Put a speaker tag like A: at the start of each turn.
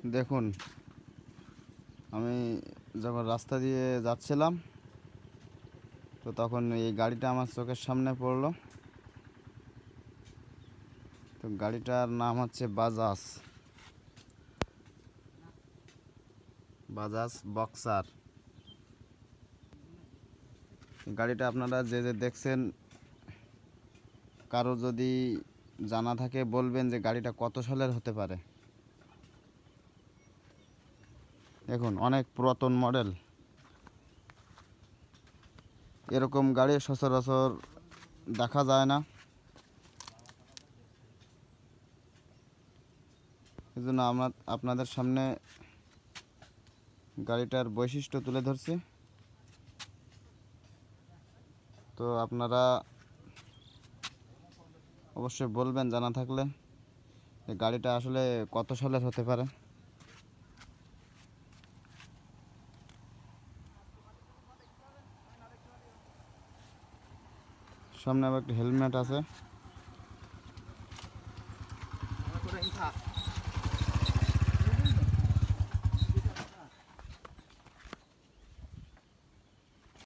A: দেখুন, আমি যখন রাস্তা দিয়ে যাচ্ছিলাম তো তখন এই গাড়িটা আমার চোখের সামনে পড়লো। তো গাড়িটার নাম হচ্ছে বাজাজ বাজাজ বক্সার। গাড়িটা আপনারা যে যে দেখছেন, কারো যদি জানা থাকে বলবেন যে গাড়িটা কত সালের হতে পারে। দেখুন, অনেক পুরাতন মডেল। এরকম গাড়ি সচরাচর দেখা যায় না, এই জন্য আপনাদের সামনে গাড়িটার বৈশিষ্ট্য তুলে ধরছি। তো আপনারা অবশ্যই বলবেন জানা থাকলে যে গাড়িটা আসলে কত সালের হতে পারে। সামনে আবার একটা হেলমেট আছে।